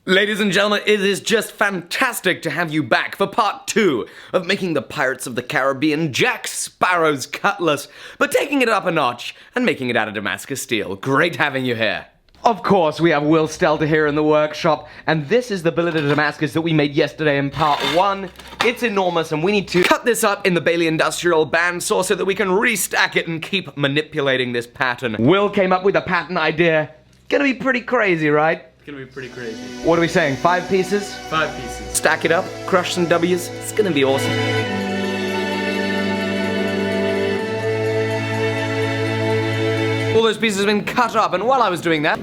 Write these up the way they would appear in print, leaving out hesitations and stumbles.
Ladies and gentlemen, it is just fantastic to have you back for part 2 of making the Pirates of the Caribbean Jack Sparrow's cutlass, but taking it up a notch and making it out of Damascus steel. Great having you here. Of course, we have Will Stelter here in the workshop, and this is the billet of Damascus that we made yesterday in part 1. It's enormous, and we need to cut this up in the Bailey Industrial bandsaw so that we can restack it and keep manipulating this pattern. Will came up with a pattern idea. Gonna be pretty crazy, right? It's gonna be pretty crazy. What are we saying, 5 pieces? 5 pieces. Stack it up, crush some W's. It's gonna be awesome. All those pieces have been cut up, and while I was doing that,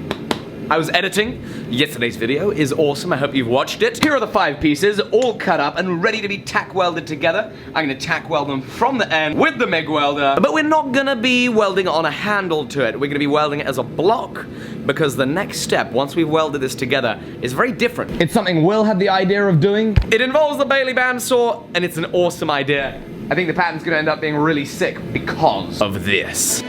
I was editing. Yesterday's video is awesome. I hope you've watched it. Here are the 5 pieces, all cut up and ready to be tack welded together. I'm gonna tack weld them from the end with the MIG welder, but we're not gonna be welding on a handle to it. We're gonna be welding it as a block, because the next step, once we've welded this together, is very different. It's something Will had the idea of doing. It involves the Bailey bandsaw, and it's an awesome idea. I think the pattern's gonna end up being really sick because of this.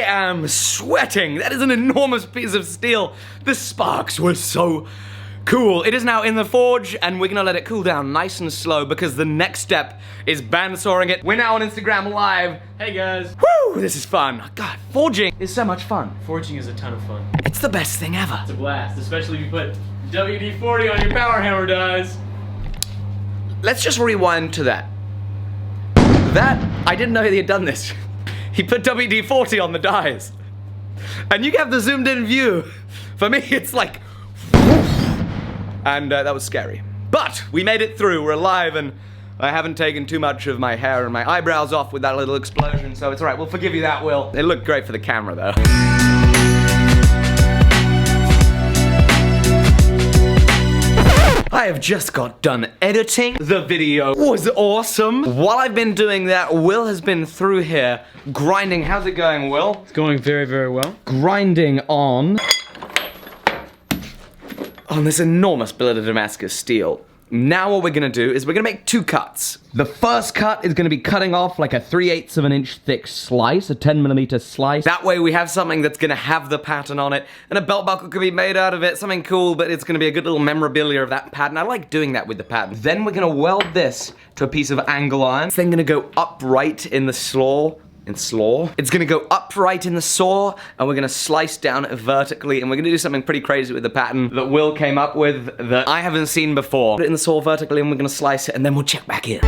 I'm sweating. That is an enormous piece of steel. The sparks were so cool. It is now in the forge, and we're gonna let it cool down nice and slow because the next step is bandsawing it. We're now on Instagram Live. Hey guys. Woo! This is fun. God, forging is so much fun. Forging is a ton of fun. It's the best thing ever. It's a blast, especially if you put WD-40 on your power hammer dies. Let's just rewind to that. I didn't know he had done this. He put WD-40 on the dies. And you have the zoomed in view. For me, it's like, and that was scary. But we made it through, we're alive, and I haven't taken too much of my hair and my eyebrows off with that little explosion, so it's all right, we'll forgive you that, Will. It looked great for the camera, though. I have just got done editing. The video was awesome. While I've been doing that, Will has been through here grinding. How's it going, Will? It's going very, very well. Grinding on this enormous billet of Damascus steel. Now what we're gonna do is we're gonna make 2 cuts. The first cut is gonna be cutting off like a 3/8 of an inch thick slice, a 10mm slice. That way we have something that's gonna have the pattern on it, and a belt buckle could be made out of it, something cool, but it's gonna be a good little memorabilia of that pattern. I like doing that with the pattern. Then we're gonna weld this to a piece of angle iron. It's then gonna go upright in the slaw. It's gonna go upright in the saw, and we're gonna slice down vertically, and we're gonna do something pretty crazy with the pattern that Will came up with that I haven't seen before. Put it in the saw vertically, and we're gonna slice it, and then we'll check back in.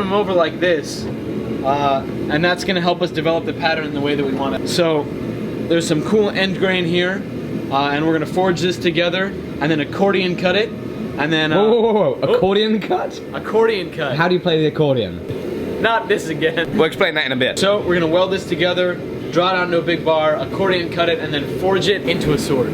them over like this, and that's gonna help us develop the pattern in the way that we want it. So there's some cool end grain here, and we're gonna forge this together, and then accordion cut it, and then whoa. Accordion cut? Accordion cut. How do you play the accordion? Not this again. We'll explain that in a bit. So we're gonna weld this together, draw it out into a big bar, accordion cut it, and then forge it into a sword.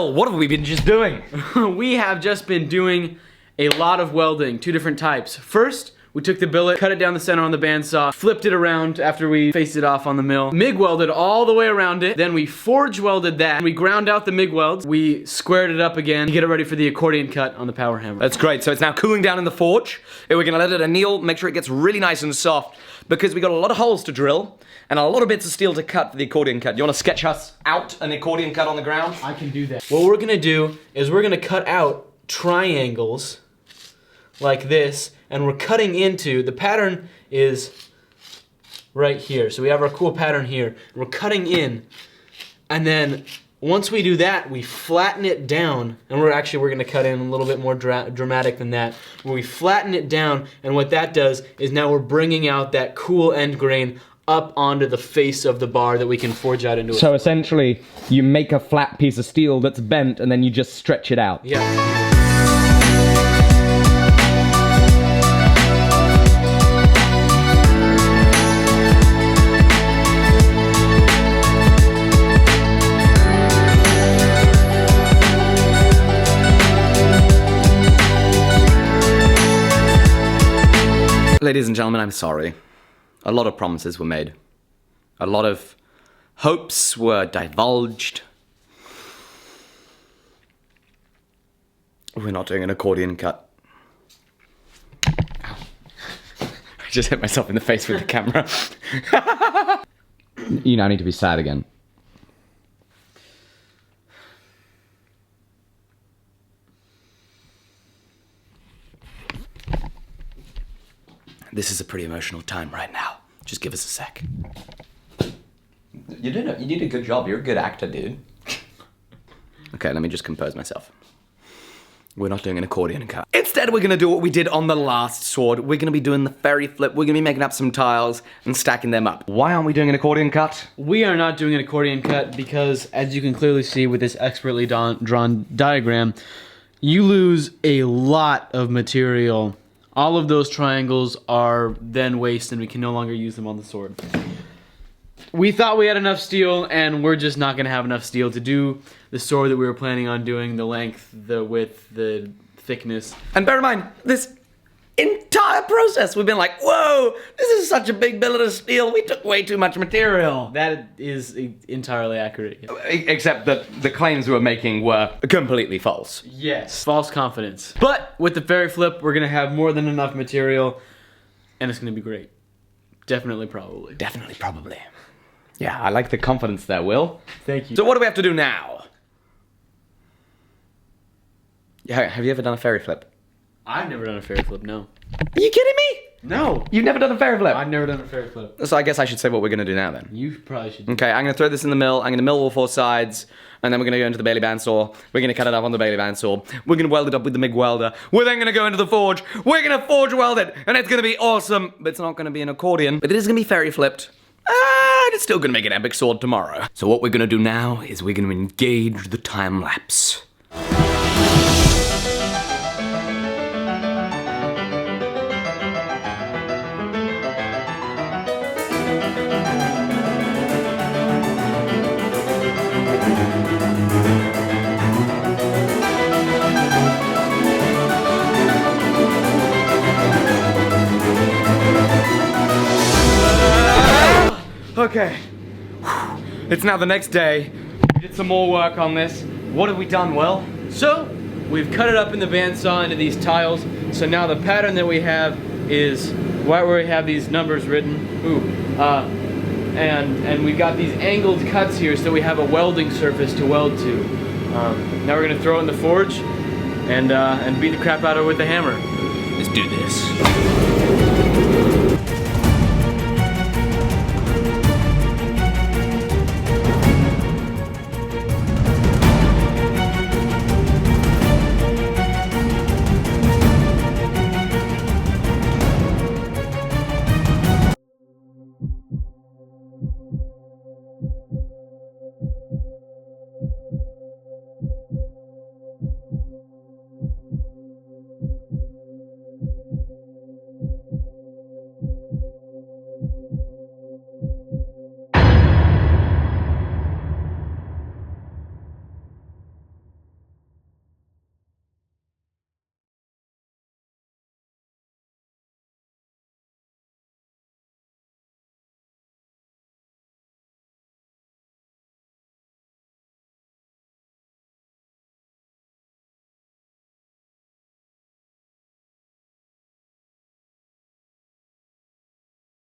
What have we been just doing? We have just been doing a lot of welding, 2 different types. First, we took the billet, cut it down the center on the bandsaw, flipped it around after we faced it off on the mill, MIG welded all the way around it, then we forge welded that, we ground out the MIG welds, we squared it up again to get it ready for the accordion cut on the power hammer. That's great, so it's now cooling down in the forge, and we're gonna let it anneal, make sure it gets really nice and soft, because we got a lot of holes to drill, and a lot of bits of steel to cut for the accordion cut. You wanna sketch us out an accordion cut on the ground? I can do that. What we're gonna do is we're gonna cut out triangles like this, and we're cutting into, the pattern is right here. So we have our cool pattern here. We're cutting in, and then once we do that, we flatten it down, and we're gonna cut in a little bit more dramatic than that, where we flatten it down, and what that does is now we're bringing out that cool end grain up onto the face of the bar that we can forge out into. So essentially, you make a flat piece of steel that's bent, and then you just stretch it out. Yeah. Ladies and gentlemen, I'm sorry. A lot of promises were made. A lot of hopes were divulged. We're not doing an accordion cut. Ow. I just hit myself in the face with the camera. You now need to be sad again. This is a pretty emotional time right now. Just give us a sec. You did a good job. You're a good actor, dude. Okay, let me just compose myself. We're not doing an accordion cut. Instead, we're gonna do what we did on the last sword. We're gonna be doing the ferry flip. We're gonna be making up some tiles and stacking them up. Why aren't we doing an accordion cut? We are not doing an accordion cut because, as you can clearly see with this expertly drawn diagram, you lose a lot of material. All of those triangles are then waste, and we can no longer use them on the sword. We thought we had enough steel, and we're just not gonna have enough steel to do the sword that we were planning on doing, the length, the width, the thickness. And bear in mind, this entire process, we've been like, whoa, this is such a big billet of steel, we took way too much material. That is entirely accurate. Yeah. Except that the claims we were making were completely false. Yes. False confidence. But with the ferry flip, we're gonna have more than enough material, and it's gonna be great. Definitely, probably. Definitely, probably. Yeah, I like the confidence there, Will. Thank you. So what do we have to do now? Yeah, have you ever done a ferry flip? I've never done a ferry flip, no. Are you kidding me? No. You've never done a ferry flip? I've never done a ferry flip. So I guess I should say what we're gonna do now then. You probably should. Okay, I'm gonna throw this in the mill. I'm gonna mill all 4 sides, and then we're gonna go into the Bailey bandsaw. We're gonna cut it up on the Bailey bandsaw. We're gonna weld it up with the MIG welder. We're then gonna go into the forge. We're gonna forge weld it, and it's gonna be awesome. But it's not gonna be an accordion, but it is gonna be ferry flipped. And it's still gonna make an epic sword tomorrow. So what we're gonna do now is we're gonna engage the time lapse. Okay. It's now the next day. We did some more work on this. What have we done, Will? So, we've cut it up in the bandsaw into these tiles. So now the pattern that we have is right where we have these numbers written. And we've got these angled cuts here so we have a welding surface to weld to. Now we're gonna throw it in the forge and beat the crap out of it with the hammer. Let's do this.